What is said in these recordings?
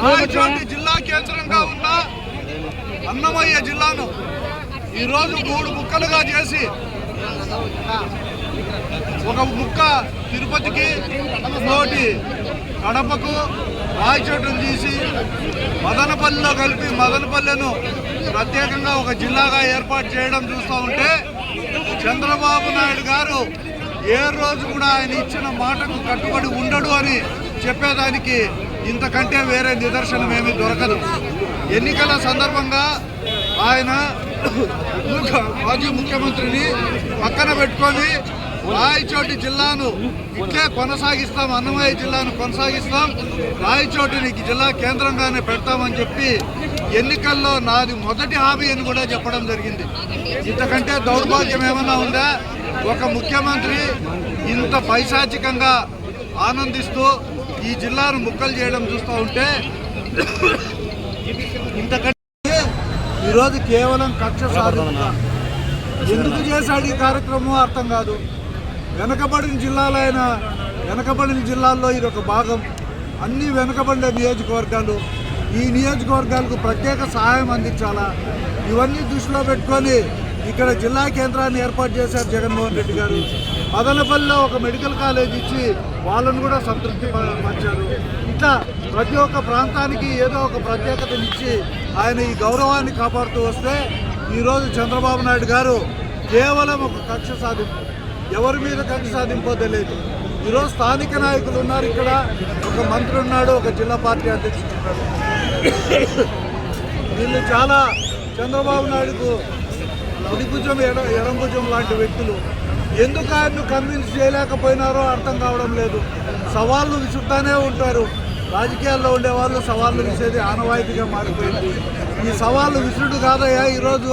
రాయచోటి జిల్లా కేంద్రంగా ఉన్న అన్నమయ్య జిల్లాను ఈరోజు 3 ముక్కలుగా చేసి ఒక ముక్క తిరుపతికి, ఇంకోటి కడపకు, రాయచోటును తీసి మదనపల్లిలో కలిపి మదనపల్లెను ప్రత్యేకంగా ఒక జిల్లాగా ఏర్పాటు చేయడం చూస్తూ ఉంటే చంద్రబాబు నాయుడు గారు ఏ రోజు కూడా ఆయన ఇచ్చిన మాటకు కట్టుబడి ఉండడు అని చెప్పేదానికి ఇంతకంటే వేరే నిదర్శనం ఏమీ దొరకదు. ఎన్నికల సందర్భంగా ఆయన మాజీ ముఖ్యమంత్రిని పక్కన పెట్టుకొని రాయచోటి జిల్లాను ఇట్లే కొనసాగిస్తాం, అన్నమయ్య జిల్లాను కొనసాగిస్తాం, రాయచోటిని జిల్లా కేంద్రంగానే పెడతామని చెప్పి ఎన్నికల్లో నాది మొదటి హామీ అని కూడా చెప్పడం జరిగింది. ఇంతకంటే దౌర్భాగ్యం ఏమన్నా ఉందా? ఒక ముఖ్యమంత్రి ఇంత పైశాచికంగా ఆనందిస్తూ ఈ జిల్లాను ముక్కలు చేయడం చూస్తూ ఉంటే ఇంతకంటే ఈరోజు కేవలం కక్ష సాధించ ఎందుకు చేశాడు ఈ కార్యక్రమం అర్థం కాదు. వెనకబడిన జిల్లాల్లో ఇది ఒక భాగం. అన్ని వెనకబడిన నియోజకవర్గాలు, ఈ నియోజకవర్గాలకు ప్రత్యేక సహాయం అందించాలా, ఇవన్నీ దృష్టిలో పెట్టుకొని ఇక్కడ జిల్లా కేంద్రాన్ని ఏర్పాటు చేశారు జగన్మోహన్ రెడ్డి గారు. మదనపల్లిలో ఒక మెడికల్ కాలేజ్ ఇచ్చి వాళ్ళను కూడా సంతృప్తి పరిచారు. ఇట్లా ప్రతి ఒక్క ప్రాంతానికి ఏదో ఒక ప్రత్యేకతనిచ్చి ఆయన ఈ గౌరవాన్ని కాపాడుతూ వస్తే ఈరోజు చంద్రబాబు నాయుడు గారు కేవలం ఒక కక్ష సాధింపు, ఎవరి మీద కక్ష సాధింపో తెలియదు. ఈరోజు స్థానిక నాయకులు ఉన్నారు, ఇక్కడ ఒక మంత్రి ఉన్నాడు, ఒక జిల్లా పార్టీ అధ్యక్షుడు ఉన్నాడు. వీళ్ళు చాలా చంద్రబాబు నాయుడుకు కుడిభుజం ఎడంభుజం లాంటి వ్యక్తులు. ఎందుకు ఆయన్ను కన్విన్స్ చేయలేకపోయినారో అర్థం కావడం లేదు. సవాళ్ళు విసురుతానే ఉంటారు. రాజకీయాల్లో ఉండేవాళ్ళు సవాళ్ళు విసేది ఆనవాయితీగా మారిపోయింది. ఈ సవాళ్ళు విసురుడు కాదయ్యా, ఈరోజు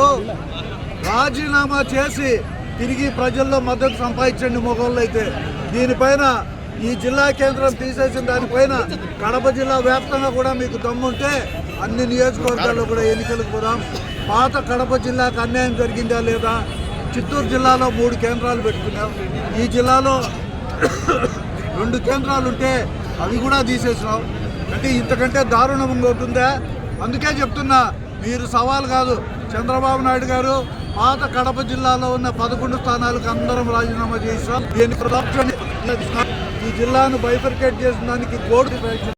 రాజీనామా చేసి తిరిగి ప్రజల్లో మద్దతు సంపాదించండి మొగోళ్ళు అయితే. దీనిపైన ఈ జిల్లా కేంద్రం తీసేసిన దానిపైన కడప జిల్లా వ్యాప్తంగా కూడా మీకు దమ్ముంటే అన్ని నియోజకవర్గాల్లో కూడా ఎన్నికలకు పోదాం. పాత కడప జిల్లాకు అన్యాయం జరిగిందా లేదా? చిత్తూరు జిల్లాలో 3 కేంద్రాలు పెట్టుకున్నాం. ఈ జిల్లాలో 2 కేంద్రాలు ఉంటే అవి కూడా తీసేసినాం. అంటే ఇంతకంటే దారుణం ఉంటుందా? అందుకే చెప్తున్నా, మీరు సవాల్ కాదు. చంద్రబాబు నాయుడు గారు పాత కడప జిల్లాలో ఉన్న 11 స్థానాలకు అందరం రాజీనామా చేసాం. ఈ జిల్లాను బైఫర్కేట్ చేసిన దానికి కోర్టు